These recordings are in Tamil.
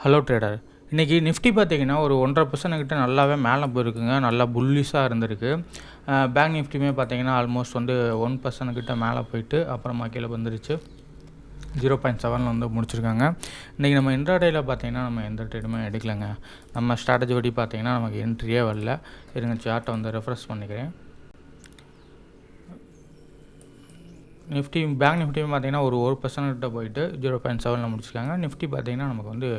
Hello trader. இன்றைக்கி நிஃப்டி பார்த்திங்கன்னா ஒரு 1.5% கிட்ட நல்லாவே மேலே போயிருக்குங்க. நல்லா புல்லிஷாக இருந்திருக்கு. பேங்க் நிஃப்டியுமே பார்த்திங்கன்னா ஆல்மோஸ்ட் வந்து 1% கிட்ட மேலே போயிட்டு அப்புறமா கீழே வந்துருச்சு. 0.7 வந்து முடிச்சிருக்காங்க. இன்றைக்கி நம்ம இன்ட்ராடேயில் பார்த்திங்கன்னா நம்ம எந்த ட்ரேடுமே எடுக்கலைங்க. நம்ம ஸ்ட்ராட்டஜி படி பார்த்திங்கன்னா நமக்கு என்ட்ரியே வரல. இருங்க சார்ட்டை வந்து ரெஃப்ரெஷ் பண்ணிக்கிறேன். பேங்க் நிஃப்டியும் பார்த்திங்கன்னா ஒரு 1% கிட்ட போயிட்டு 0.7 முடிச்சிருக்காங்க. நிஃப்டி பார்த்திங்கன்னா நமக்கு வந்து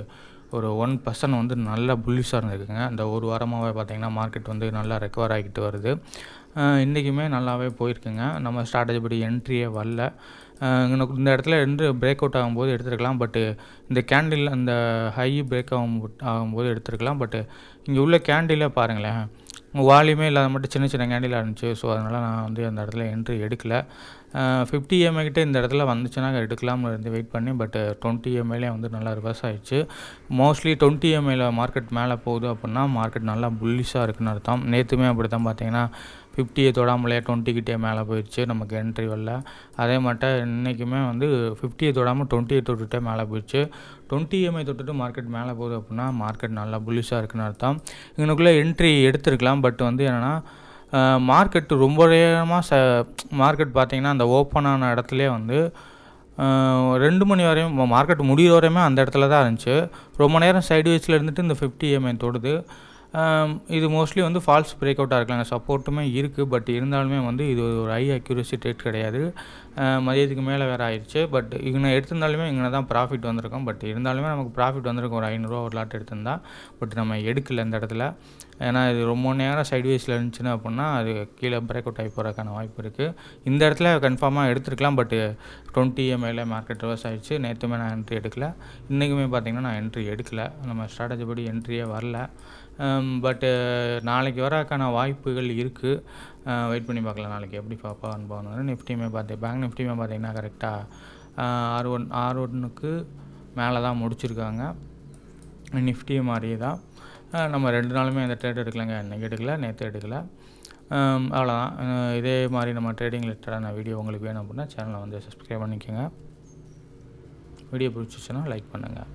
ஒரு 1% வந்து நல்லா புல்லிஷாக இருந்திருக்குங்க. இந்த ஒரு வாரமாகவே பார்த்திங்கன்னா மார்க்கெட் வந்து நல்லா ரெக்கவர் ஆகிட்டு வருது. இன்றைக்குமே நல்லாவே போயிருக்குங்க. நம்ம ஸ்ட்ராட்டஜி படி என்ட்ரியே வரல. இந்த இடத்துல பிரேக் அவுட் ஆகும்போது எடுத்துருக்கலாம். பட்டு இந்த கேண்டில் அந்த ஹை பிரேக் ஆகும்போது எடுத்துருக்கலாம். பட்டு இங்கே உள்ள கேண்டிலே பாருங்களேன், வால்யூமே இல்லாத மட்டும் சின்ன சின்ன கேண்டிலாக இருந்துச்சு. ஸோ அதனால் நான் வந்து அந்த இடத்துல என்ட்ரி எடுக்கலை. 50 EMI கிட்டே இந்த இடத்துல வந்துச்சுன்னா எடுக்கலாம்னு இருந்து வெயிட் பண்ணி, பட் 20 EMIலே வந்து நல்லா ரிவர்ஸ் ஆகிடுச்சு. மோஸ்ட்லி 20 EMIயில் மார்க்கெட் மேலே போகுது அப்படின்னா மார்க்கெட் நல்லா புல்லிஷாக இருக்குன்னு அர்த்தம். நேற்றுமே அப்படி தான் பார்த்தீங்கன்னா 50 தொடாமலே 20 கிட்டே மேலே போயிடுச்சு, நமக்கு என்ட்ரி வரல. அதே மட்டும் இன்றைக்குமே வந்து 50 தொடாமல் 20 தொட்டுகிட்டே மேலே போயிடுச்சு. 20 EMI தொட்டுட்டு மார்க்கெட் மேலே போகுது அப்படின்னா மார்க்கெட் நல்லா புல்லிஷாக இருக்குன்னு அர்த்தம். இவனுக்குள்ளே என்ட்ரி எடுத்துருக்கலாம். பட் வந்து என்னென்னா மார்க்கெட்டு ரொம்ப நேரமாக மார்க்கெட் பார்த்திங்கன்னா அந்த ஓப்பன் ஆன இடத்துலே வந்து 2 மணி வரையும் மார்க்கெட் முடிகிற வரையுமே அந்த இடத்துல தான் இருந்துச்சு. ரொம்ப நேரம் சைட்வேஸில் இருந்துட்டு இந்த 50 EMI தொடுது. இது மோஸ்ட்லி வந்து ஃபால்ஸ் பிரேக் அவுட்டாக இருக்கலாம். சப்போர்ட்டுமே இருக்குது. பட் இருந்தாலுமே வந்து இது ஒரு ஹை அக்யூரசி ட்ரேட் கிடையாது. மதியத்துக்கு மேலே வேறு ஆயிடுச்சு. பட் இங்கே எடுத்திருந்தாலுமே இங்கே தான் ப்ராஃபிட் வந்திருக்கும். பட் இருந்தாலுமே நமக்கு ப்ராஃபிட் வந்திருக்கும். ஒரு 500 ஒரு லாட் எடுத்திருந்தா. பட் நம்ம எடுக்கலை இந்த இடத்துல. ஏன்னா இது ரொம்ப நேரம் சைட்வேஸில் இருந்துச்சுன்னா அப்படின்னா அது கீழே பிரேக் அவுட் ஆகி போகிறதுக்கான வாய்ப்பு இருக்குது. இந்த இடத்துல கன்ஃபார்மாக எடுத்துருக்கலாம். பட்டு 20 EMIயில் மார்க்கெட் ரிவர்ஸ் ஆகிடுச்சு. நேற்றுமே நான் என்ட்ரி எடுக்கலை. இன்றைக்குமே பார்த்திங்கன்னா நான் என்ட்ரி எடுக்கலை. நம்ம ஸ்ட்ராட்டஜி படி என்ட்ரியே வரல. பட்டு நாளைக்கு வரக்கான வாய்ப்புகள் இருக்குது. வெயிட் பண்ணி பார்க்கலாம் நாளைக்கு எப்படி பார்ப்பான்னு. நிஃப்டியுமே பேங்க் நிஃப்டியுமே பார்த்திங்கன்னா கரெக்டாக R1க்கு மேலே தான் முடிச்சிருக்காங்க. நிஃப்டியும் மாதிரியே தான். நம்ம 2 நாளுமே இந்த ட்ரேட் எடுக்கலைங்க. இன்றைக்கி எடுக்கலை, நேற்று எடுக்கலை. அவ்வளோதான். இதே மாதிரி நம்ம ட்ரேடிங் ரிலேட்டடான வீடியோ உங்களுக்கு வேணும் அப்படின்னா சேனலை வந்து சப்ஸ்கிரைப் பண்ணிக்கோங்க. வீடியோ பிடிச்சிச்சுன்னா லைக் பண்ணுங்கள்.